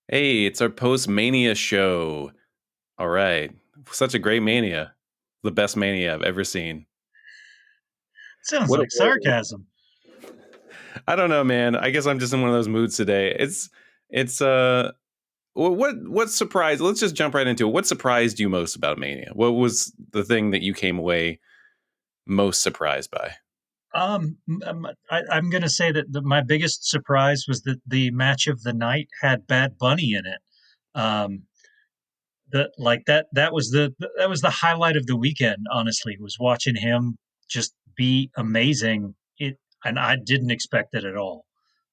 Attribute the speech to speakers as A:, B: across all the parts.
A: Hey, it's our post-Mania show. All right. Such a great Mania. The best Mania I've ever seen.
B: Sounds
A: What,
B: like sarcasm.
A: I don't know, man. I guess I'm just in one of those moods today. It's what surprised, let's just jump right into it. What surprised you most about Mania? What was the thing that you came away most surprised by?
B: I'm going to say that my biggest surprise was that the match of the night had Bad Bunny in it. Um, that was the highlight of the weekend. Honestly, was watching him just be amazing. And I didn't expect it at all.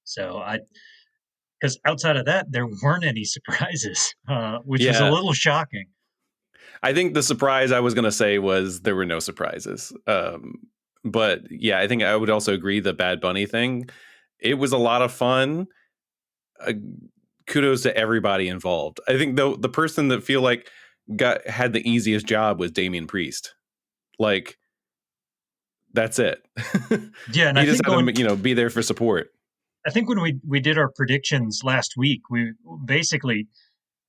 B: So I because outside of that, there weren't any surprises, which was a
A: Yeah,
B: little shocking.
A: I think the surprise I was going to say was there were no surprises. But yeah, I think I would also agree the Bad Bunny thing. It was a lot of fun. uh, Kudos to everybody involved. I think though the person that feel like had the easiest job was Damian Priest. Like that's it.
B: Yeah, and
A: He just had to be there for support.
B: I think when we did our predictions last week, we basically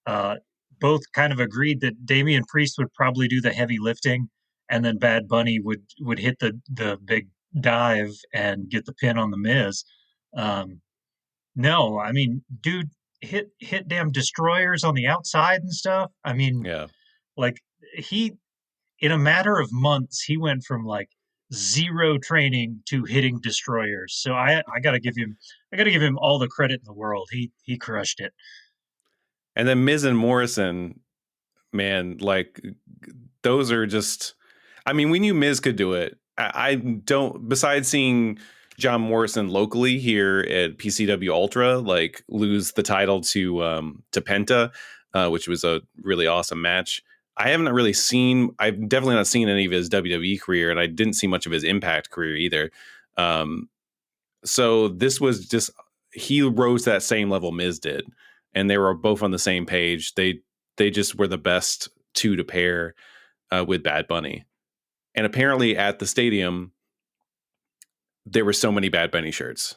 B: uh, both kind of agreed that Damian Priest would probably do the heavy lifting, and then Bad Bunny would hit the big dive and get the pin on the Miz. Um, no, I mean, dude hit damn destroyers on the outside and stuff. I mean,
A: Yeah.
B: like he in a matter of months, he went from like zero training to hitting destroyers. So I gotta give him all the credit in the world. He crushed it.
A: And then Miz and Morrison, man, like those are just. I mean, we knew Miz could do it. I don't. Besides seeing John Morrison locally here at PCW Ultra, like lose the title to Penta, which was a really awesome match. I haven't really seen. I've definitely not seen any of his WWE career, and I didn't see much of his Impact career either. Um, so this was just he rose to that same level Miz did, and they were both on the same page. They just were the best two to pair with Bad Bunny. And apparently at the stadium, there were so many Bad Bunny shirts.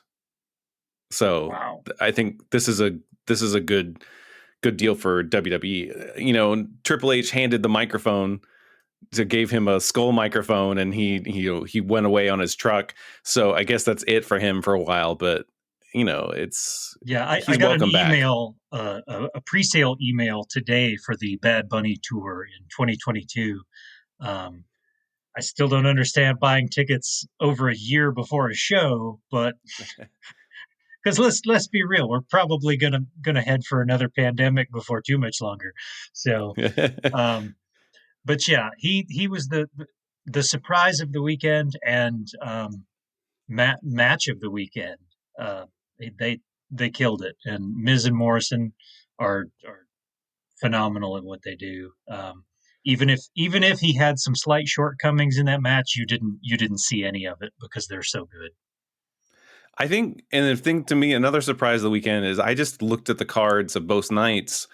A: So
B: Wow.
A: I think this is a good deal for WWE. Triple H handed the microphone to gave him a skull microphone, and he went away on his truck. So I guess that's it for him for a while. But it's
B: Yeah, I
A: he's
B: got an
A: welcome back.
B: email, a pre-sale email today for the Bad Bunny tour in 2022. Um, I still don't understand buying tickets over a year before a show, but because let's be real, we're probably gonna head for another pandemic before too much longer. So, um, but yeah, he was the surprise of the weekend and match of the weekend. Uh, they they killed it, and Miz and Morrison are phenomenal at what they do. Even if he had some slight shortcomings in that match, you didn't see any of it because they're so good.
A: I think, and the thing to me, another surprise of the weekend is I just looked at the cards of both nights,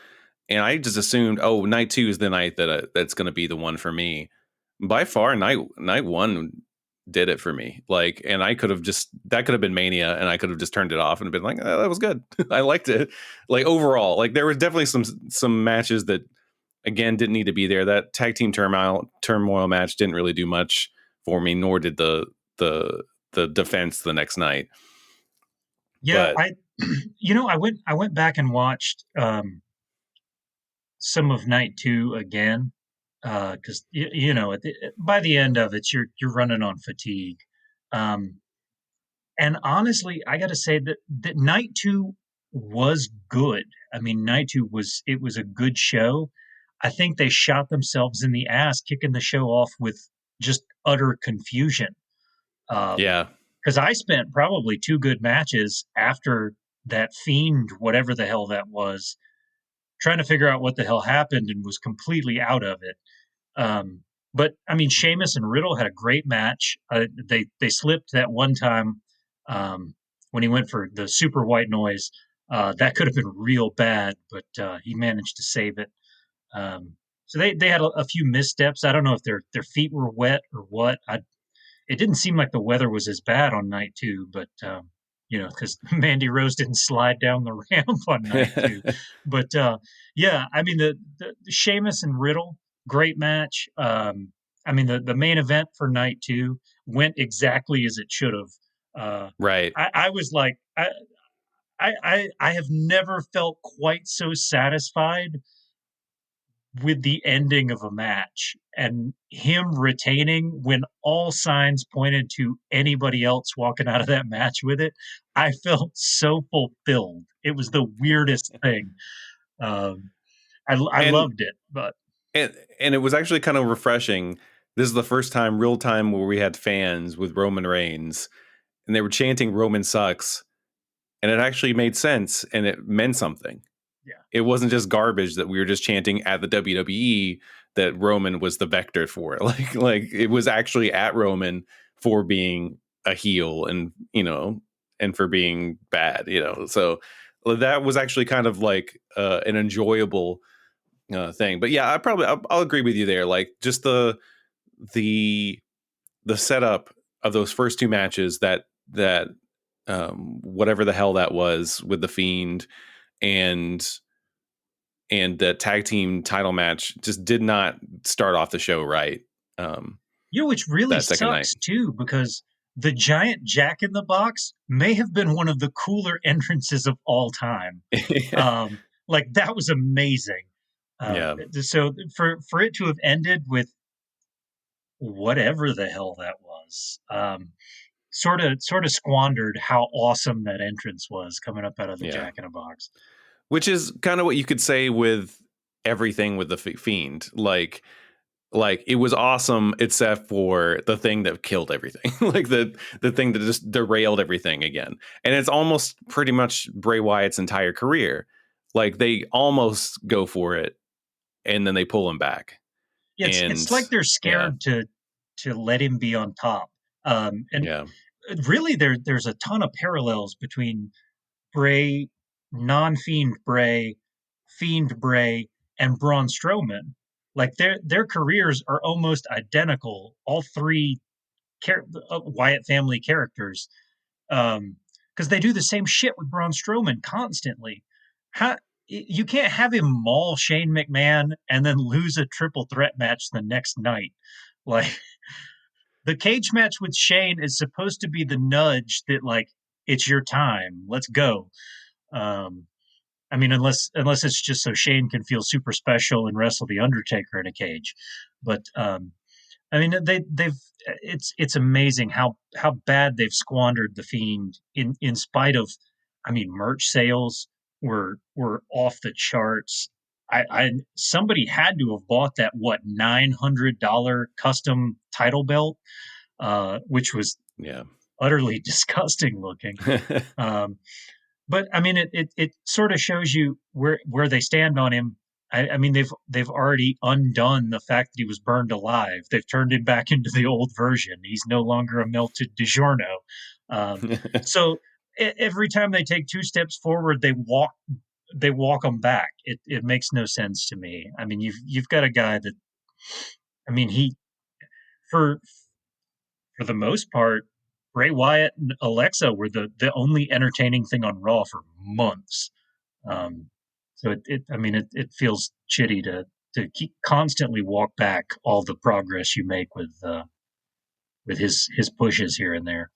A: and I just assumed, oh, night two is the night that's going to be the one for me. By far, night one did it for me. Like, and I could have just that could have been Mania, and I could have just turned it off and been like, oh, that was good. I liked it. Like overall, like there was definitely some matches that again didn't need to be there. That tag team turmoil match didn't really do much for me, nor did the the defense the next night.
B: Yeah,
A: But
B: I I went back and watched some of night two again because by the end of it you're running on fatigue. Um, And honestly, I got to say that night two was good. I mean, night two was a good show. I think they shot themselves in the ass kicking the show off with just utter confusion.
A: yeah,
B: Because I spent probably two good matches after that Fiend, whatever the hell that was, trying to figure out what the hell happened and was completely out of it. But I mean, Sheamus and Riddle had a great match. They slipped that one time when he went for the super white noise. That could have been real bad, but he managed to save it. So they had a few missteps. I don't know if their feet were wet or what. It didn't seem like the weather was as bad on night two, but because Mandy Rose didn't slide down the ramp on night two. But yeah, I mean the Sheamus and Riddle, great match. I mean the main event for night two went exactly as it should have.
A: Right.
B: I was like, I have never felt quite so satisfied with the ending of a match and him retaining when all signs pointed to anybody else walking out of that match with it. I felt so fulfilled. It was the weirdest thing. Um, I
A: And
B: loved it, but
A: and and it was actually kind of refreshing. This is the first time, real time, where we had fans with Roman Reigns, and they were chanting "Roman sucks," and it actually made sense and it meant something.
B: yeah,
A: It wasn't just garbage that we were just chanting at the WWE that Roman was the vector for it. Like it was actually at Roman for being a heel and and for being bad. So that was actually kind of like an enjoyable thing. But yeah, I'll agree with you there. Like just the the setup of those first two matches, that whatever the hell that was with the Fiend and the tag team title match just did not start off the show right. Um,
B: which really
A: that second night.
B: sucks too because the giant Jack in the Box may have been one of the cooler entrances of all time. Like that was amazing.
A: Yeah.
B: So for it to have ended with whatever the hell that was, sort of squandered how awesome that entrance was coming up out of the
A: Yeah.
B: Jack in a Box.
A: Which is kind of what you could say with everything with the Fiend. Like it was awesome except for the thing that killed everything. Like the thing that just derailed everything again. And it's almost pretty much Bray Wyatt's entire career. Like they almost go for it and then they pull him back.
B: Yeah, it's
A: And
B: like they're
A: yeah,
B: scared to let him be on top. And
A: yeah,
B: really, there's a ton of parallels between Bray, non-Fiend Bray, Fiend Bray, and Braun Strowman. Like their careers are almost identical. All three Wyatt family characters, because they do the same shit with Braun Strowman constantly. How you can't have him maul Shane McMahon and then lose a triple threat match the next night. Like the cage match with Shane is supposed to be the nudge that like it's your time. Let's go. Um, I mean, unless it's just so Shane can feel super special and wrestle the Undertaker in a cage. But I mean, they've it's amazing how bad they've squandered the Fiend in spite of, I mean, merch sales were off the charts. I somebody had to have bought that $900 custom title belt, which was
A: yeah.
B: utterly disgusting looking. Um, but I mean, it sort of shows you where they stand on him. I mean, they've already undone the fact that he was burned alive. They've turned him back into the old version. He's no longer a melted DiGiorno. So every time they take two steps forward, they walk them back. It makes no sense to me. I mean, you've got a guy that, I mean, he for for the most part, Bray Wyatt and Alexa were the only entertaining thing on Raw for months. Um, so I mean, it feels shitty to keep constantly walk back all the progress you make with his pushes here and there.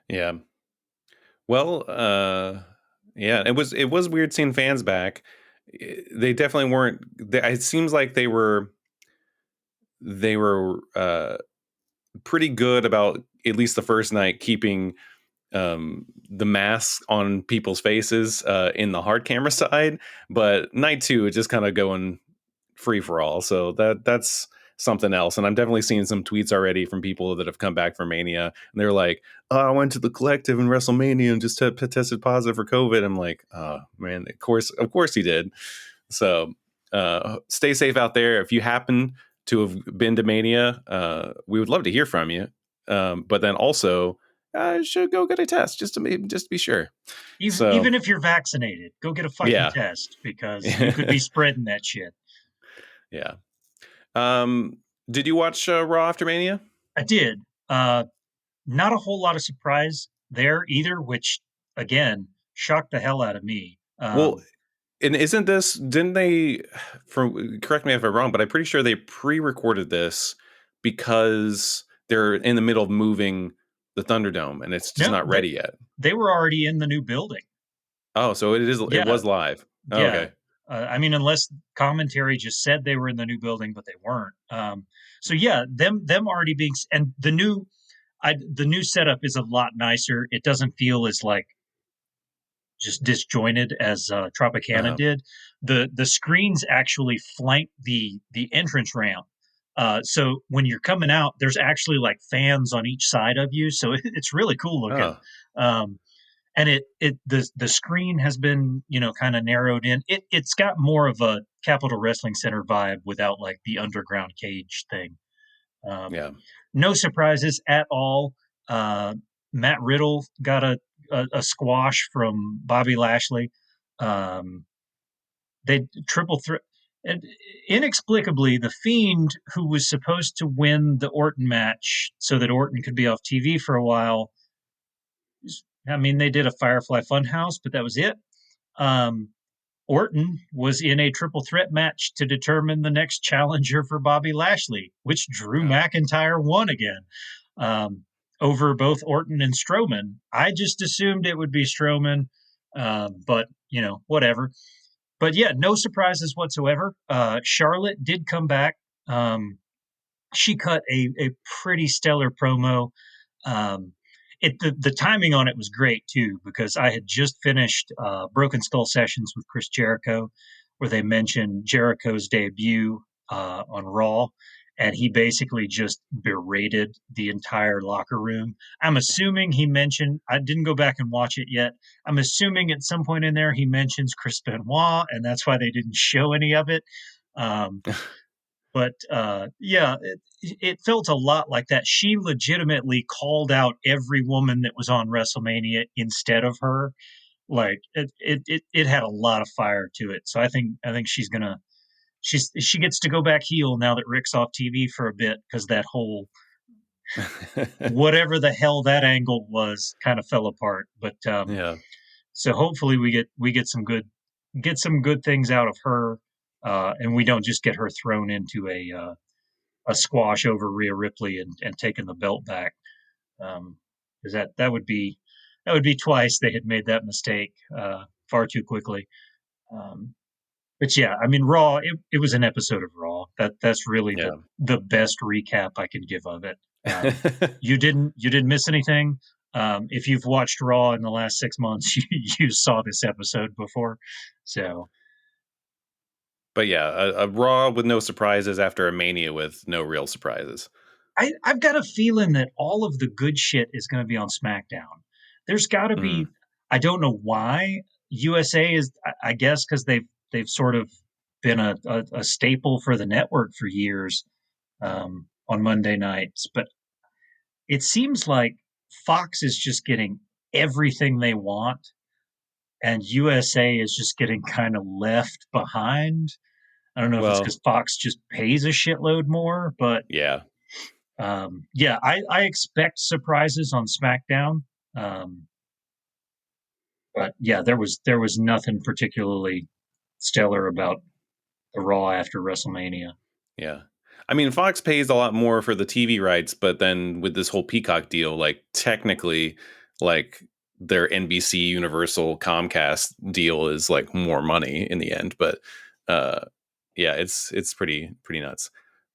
A: Yeah. Well, yeah, it was weird seeing fans back. They definitely weren't. It seems like they were pretty good about, at least the first night, keeping the masks on people's faces in the hard camera side. But night two, it's just kind of going free for all. So that's something else. And I'm definitely seeing some tweets already from people that have come back from Mania, and they're like, "Oh, I went to the Collective in WrestleMania and just tested positive for COVID." I'm like, "Oh man, of course he did." So stay safe out there. If you happen to have been to Mania, we would love to hear from you. But then also, should go get a test just to be sure. So
B: Even if you're vaccinated, go get a fucking
A: yeah,
B: test because you could be spreading that shit.
A: yeah. Um, did you watch Raw after Mania?
B: I did. Not a whole lot of surprise. there either, which again shocked the hell out of me.
A: Well, and isn't this, didn't they, from, correct me if I'm wrong, but I'm pretty sure they pre-recorded this because they're in the middle of moving the Thunderdome and it's just
B: No,
A: not ready yet.
B: they were already in the new building.
A: Oh, so it
B: Yeah,
A: was live. Oh,
B: yeah.
A: okay.
B: I mean, unless commentary just said they were in the new building, but they weren't. So yeah, them already being, and the new setup is a lot nicer. It doesn't feel as like just disjointed as Tropicana
A: Uh-huh.
B: did. The screens actually flank the entrance ramp. So when you're coming out, there's actually like fans on each side of you. So it's really cool looking.
A: Oh,
B: Um, and the screen has been, kind of narrowed in. It's got more of a Capitol Wrestling Center vibe without like the underground cage thing. Um,
A: yeah.
B: no surprises at all. Uh, Matt Riddle got a squash from Bobby Lashley. Um, they triple threat. And inexplicably, the Fiend, who was supposed to win the Orton match so that Orton could be off TV for a while, I mean, they did a Firefly Funhouse, but that was it. Um, Orton was in a triple threat match to determine the next challenger for Bobby Lashley, which Drew
A: Oh,
B: McIntyre won again, um, over both Orton and Strowman. I just assumed it would be Strowman, but whatever. But yeah, no surprises whatsoever. Charlotte did come back. She cut a pretty stellar promo. Um, the timing on it was great too because I had just finished Broken Skull sessions with Chris Jericho, where they mentioned Jericho's debut on Raw, and he basically just berated the entire locker room. I'm assuming he mentioned. I didn't go back and watch it yet. I'm assuming at some point in there he mentions Chris Benoit, and that's why they didn't show any of it. Um, but yeah, it felt a lot like that. She legitimately called out every woman that was on WrestleMania instead of her. Like it had a lot of fire to it. So I think she gets to go back heel now that Rick's off TV for a bit because that whole whatever the hell that angle was kind of fell apart. But
A: yeah.
B: so hopefully we get some good things out of her, and we don't just get her thrown into a squash over Rhea Ripley and taking the belt back. Because that would be twice they had made that mistake far too quickly. Um, but yeah, I mean, Raw. It was an episode of Raw. That's really the
A: Yeah.
B: the best recap I can give of it. You didn't miss anything. If you've watched Raw in the last 6 months, you saw this episode before. So
A: But yeah, a Raw with no surprises after a Mania with no real surprises.
B: I've got a feeling that all of the good shit is going to be on SmackDown. There's got to
A: Mm.
B: be. I don't know why USA is. I guess because they've sort of been a staple for the network for years on Monday nights, but it seems like Fox is just getting everything they want, and USA is just getting kind of left behind. I don't know if it's
A: Well,
B: because Fox just pays a shitload more, but
A: yeah.
B: yeah, I expect surprises on SmackDown. Um, but yeah, there was nothing particularly stellar about the Raw after WrestleMania.
A: Yeah. I mean, Fox pays a lot more for the TV rights, but then with this whole Peacock deal, like technically, like their NBC Universal Comcast deal is like more money in the end. But uh yeah, it's pretty nuts.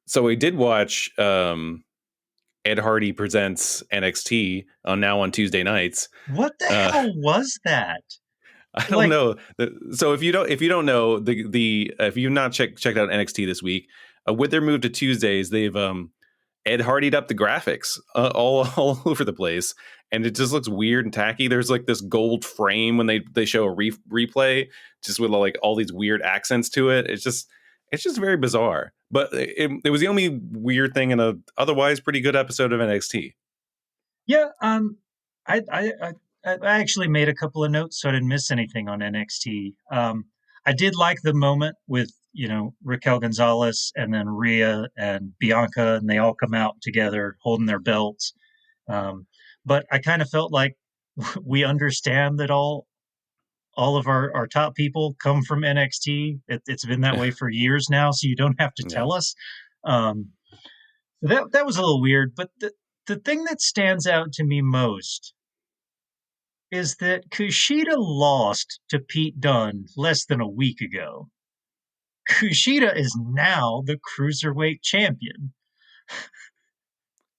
A: So we did watch Ed Hardy presents NXT on Tuesday nights.
B: What the
A: Uh
B: hell was that?
A: I don't
B: Like,
A: know. So if you don't know the if you've not checked out NXT this week, with their move to Tuesdays, they've Ed Hardy'd up the graphics all over the place, and it just looks weird and tacky. There's like this gold frame when they show a replay, just with like all these weird accents to it. It's just very bizarre. But it was the only weird thing in a otherwise pretty good episode of NXT.
B: yeah, I, I I I actually made a couple of notes so I didn't miss anything on NXT. I did like the moment with Raquel Gonzalez and then Rhea and Bianca, and they all come out together holding their belts. Um, but I kind of felt like we understand that all of our top people come from NXT. It's been that way for years now, so you don't have to
A: Yeah.
B: tell us. Um, that was a little weird, but the thing that stands out to me most is that Kushida lost to Pete Dunne less than a week ago. Kushida is now the cruiserweight champion.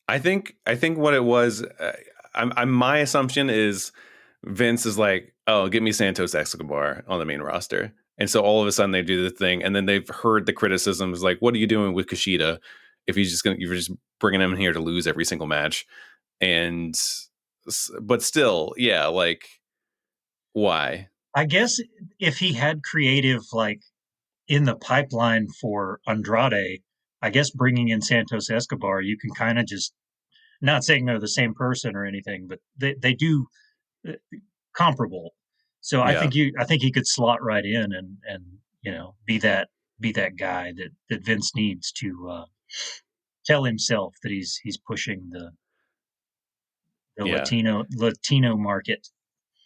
A: I think what it was, I'm my assumption is Vince is like, oh, get me Santos Escobar on the main roster. And so all of a sudden they do the thing, and then they've heard the criticisms like, what are you doing with Kushida if you're just bringing him in here to lose every single match? And but still, yeah, like why?
B: I guess if he had creative like in the pipeline for Andrade, I guess bringing in Santos Escobar, you can kind of just not saying they're the same person or anything, but they do uh, comparable. So
A: Yeah,
B: I think he could slot right in and be that guy that Vince needs to tell himself that he's pushing the
A: yeah.
B: Latino market.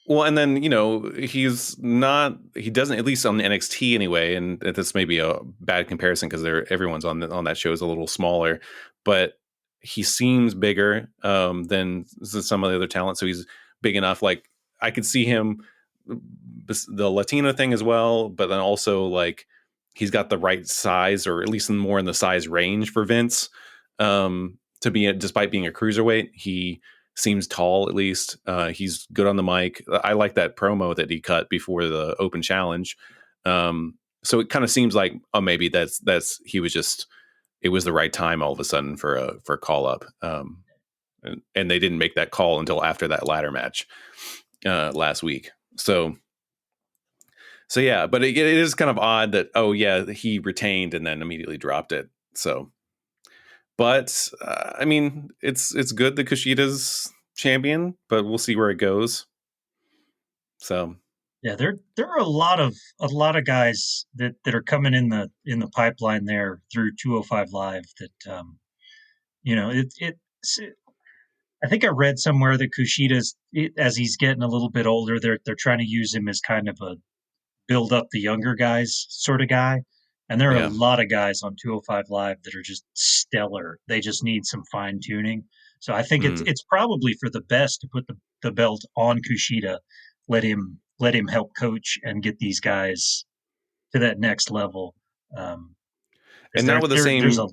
A: Well, and then he doesn't, at least on NXT anyway, and this may be a bad comparison because everyone's on that show is a little smaller, but he seems bigger than some of the other talent, so he's big enough. Like I could see him the Latino thing as well, but then also like he's got the right size, or at least more in the size range for Vince to be despite being a cruiserweight. He seems tall, at least. He's good on the mic. I like that promo that he cut before the open challenge. So it kind of seems like, oh, maybe that's he was just, it was the right time all of a sudden for a call up. And they didn't make that call until after that ladder match last week. So yeah, but it is kind of odd that, oh yeah, he retained and then immediately dropped it. So, but I mean, it's good that Kushida's champion, but we'll see where it goes. So
B: Yeah, there are a lot of guys that are coming in the pipeline there through 205 Live that you know I think I read somewhere that as he's getting a little bit older, they're trying to use him as kind of a build up the younger guys sort of guy. And there are a
A: yeah,
B: lot of guys on 205 Live that are just stellar. They just need some fine tuning. So I think
A: mm.
B: it's probably for the best to put the belt on Kushida, let him help coach and get these guys to that next level. Because
A: And not with the
B: there's
A: same,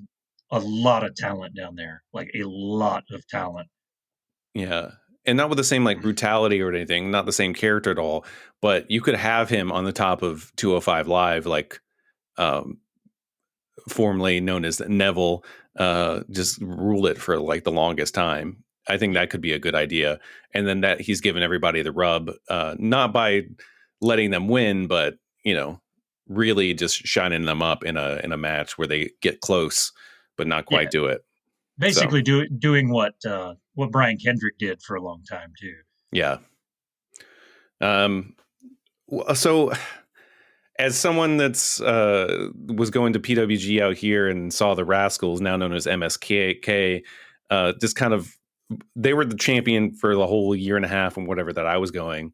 B: a lot of talent down there, like a lot of talent.
A: yeah, and not with the same like brutality or anything, not the same character at all. But you could have him on the top of 205 Live, like um, formerly known as Neville, just rule it for like the longest time. I think that could be a good idea. And then that he's given everybody the rub, not by letting them win, but really just shining them up in a match where they get close, but not quite
B: Yeah,
A: do it. So
B: basically doing what Brian Kendrick did for a long time too.
A: yeah. Um, so as someone that's was going to PWG out here and saw the Rascals, now known as MSK, just kind of they were the champion for the whole year and a half and whatever that I was going,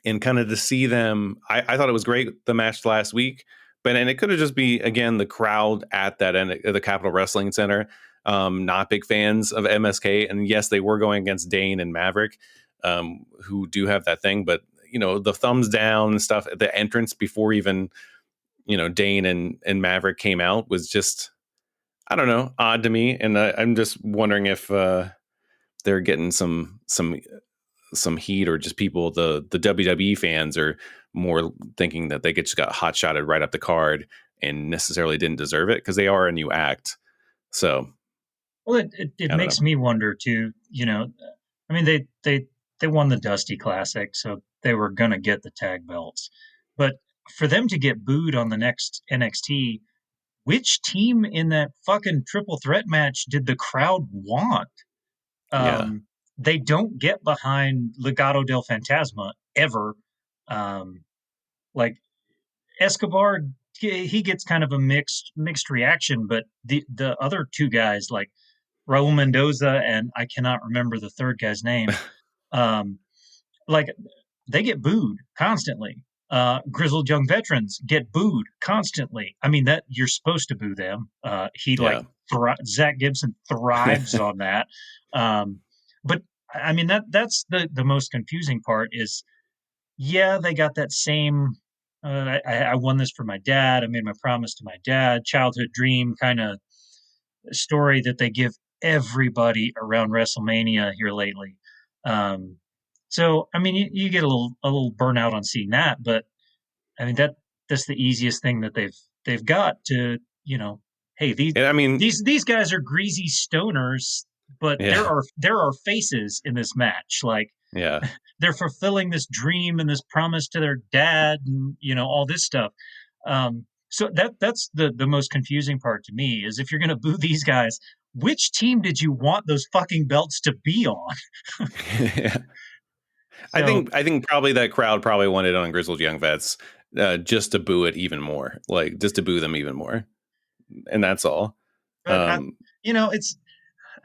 A: and kind of to see them, I thought it was great the match last week, but and it could have just be again the crowd at that end the Capitol Wrestling Center, not big fans of MSK, and yes, they were going against Dane and Maverick, who do have that thing, but the thumbs down and stuff at the entrance before even Dane and Maverick came out was just, I don't know, odd to me, and I'm just wondering if they're getting some heat, or just people, the WWE fans are more thinking that they just got hot shotted right up the card and necessarily didn't deserve it because they are a new act. So
B: Well, it
A: I don't
B: makes
A: know.
B: me wonder too. I mean they won the Dusty Classic, so they were gonna get the tag belts. But for them to get booed on the next NXT, which team in that fucking triple threat match did the crowd want?
A: Yeah,
B: Um, they don't get behind Legado del Fantasma ever. Um, like Escobar, he gets kind of a mixed reaction, but the other two guys like Raul Mendoza and I cannot remember the third guy's name. Um, like they get booed constantly. Grizzled young veterans get booed constantly. I mean, that you're supposed to boo them. He like
A: Yeah.
B: Zach Gibson thrives on that. Um, but I mean that's the most confusing part is yeah, they got that same I won this for my dad. I made my promise to my dad, childhood dream kind of story that they give everybody around WrestleMania here lately. Um, so I mean, you get a little burnout on seeing that, but I mean that's the easiest thing that they've got to hey
A: And I mean,
B: these guys are greasy stoners, but there
A: yeah,
B: are faces in this match like
A: yeah.
B: they're fulfilling this dream and this promise to their dad and all this stuff. So that's the most confusing part to me is if you're going to boo these guys, which team did you want those fucking belts to be on?
A: Yeah.
B: So
A: I think probably that crowd probably wanted on Grizzled Young Vets just to boo it even more, like just to boo them even more, and that's all.
B: but
A: Um,
B: it's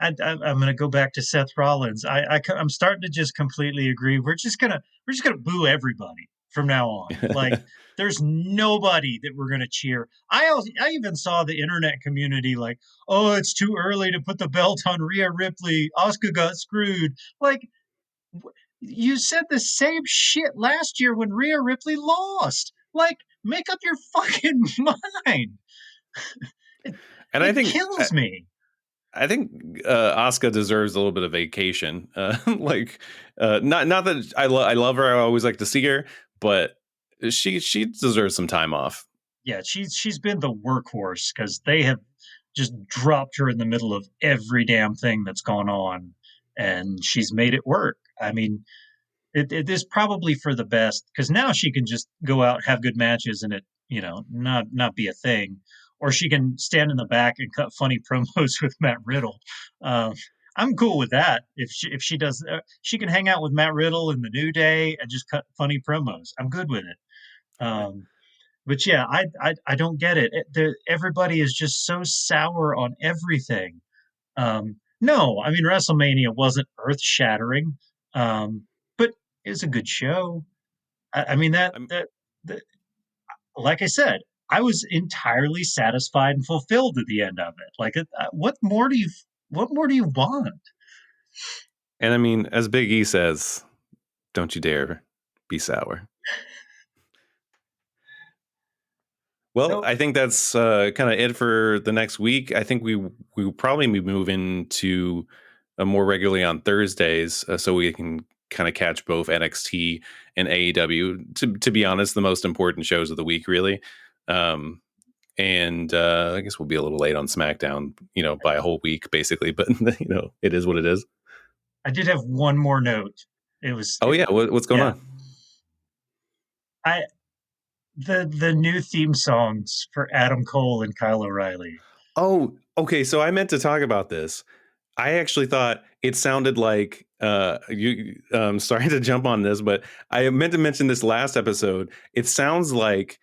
B: I'm going to go back to Seth Rollins. I'm starting to just completely agree. We're just gonna boo everybody from now on. Like there's nobody that we're gonna cheer. I even saw the internet community like, oh, it's too early to put the belt on Rhea Ripley. Oscar got screwed. Like you said the same shit last year when Rhea Ripley lost. Like make up your fucking mind. It,
A: and
B: it kills me.
A: I think Asuka deserves a little bit of vacation. Like, not that I love her. I always like to see her, but she deserves some time off.
B: Yeah, she's been the workhorse because they have just dropped her in the middle of every damn thing that's gone on, and she's made it work. I mean, it is probably for the best because now she can just go out have good matches and it not be a thing, or she can stand in the back and cut funny promos with Matt Riddle. Uh, I'm cool with that. If she does, she can hang out with Matt Riddle in the New Day and just cut funny promos. I'm good with it. But yeah, I don't get it. Everybody is just so sour on everything. No, I mean WrestleMania wasn't earth shattering, but it was a good show. I mean
A: I'm,
B: that like I said, I was entirely satisfied and fulfilled at the end of it. Like, what more do you want?
A: and I mean, as Big E says, "Don't you dare be sour." Well,
B: So
A: I think that's kind of it for the next week. I think we will probably be moving to more regularly on Thursdays, so we can kind of catch both NXT and AEW. To be honest, the most important shows of the week, really. Um, and I guess we'll be a little late on SmackDown, by a whole week, basically. But it is what it is.
B: I did have one more note. It was
A: Oh
B: it,
A: yeah, what's going
B: yeah.
A: on?
B: I the new theme songs for Adam Cole and Kyle O'Reilly.
A: Oh, okay. So I meant to talk about this. I actually thought it sounded like you. Sorry to jump on this, but I meant to mention this last episode. It sounds like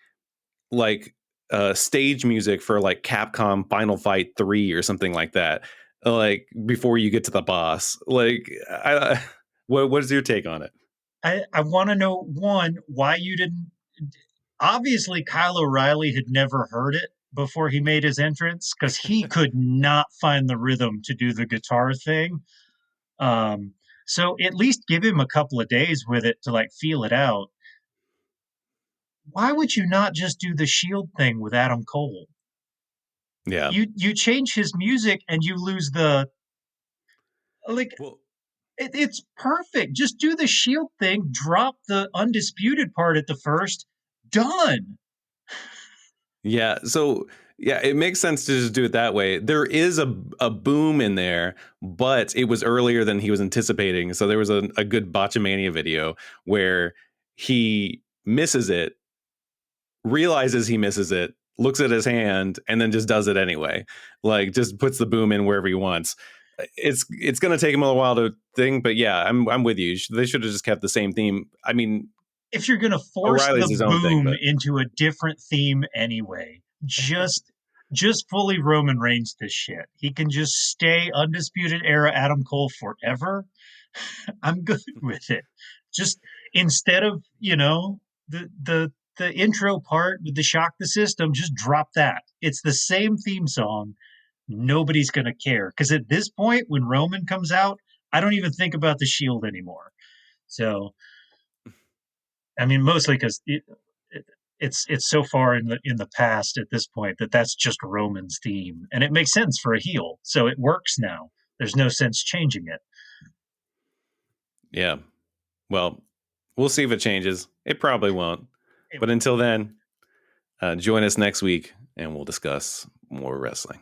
A: stage music for like Capcom Final Fight 3 or something like that. Like before you get to the boss. Like, what is your take on it?
B: I want to know one why you didn't. Obviously, Kyle O'Reilly had never heard it before he made his entrance because he could not find the rhythm to do the guitar thing. Um, so at least give him a couple of days with it to like feel it out. Why would you not just do the Shield thing with Adam Cole?
A: Yeah.
B: You change his music and you lose the like.
A: Well,
B: It's perfect. Just do the Shield thing. Drop the undisputed part at the first. Done.
A: yeah. So yeah, it makes sense to just do it that way. There is a boom in there, but it was earlier than he was anticipating. So there was a good Botchamania video where he misses it, realizes he misses it, looks at his hand, and then just does it anyway. Like just puts the boom in wherever he wants. It's going to take him a little while to think, but yeah, I'm with you. They should have just kept the same theme. I mean,
B: If you're going to force the
A: O'Reilly's his own thing,
B: boom
A: but
B: into a different theme anyway, just fully Roman Reigns this shit. He can just stay undisputed era Adam Cole forever. I'm good with it. Just instead of, the intro part with the shock the system, just drop that. It's the same theme song. Nobody's going to care because at this point when Roman comes out, I don't even think about the Shield anymore. So, I mean, mostly because it's so far in the past at this point that that's just Roman's theme, and it makes sense for a heel, so it works now. There's no sense changing it.
A: Yeah. Well, we'll see if it changes. It probably won't.
B: It
A: But until then, join us next week and we'll discuss more wrestling.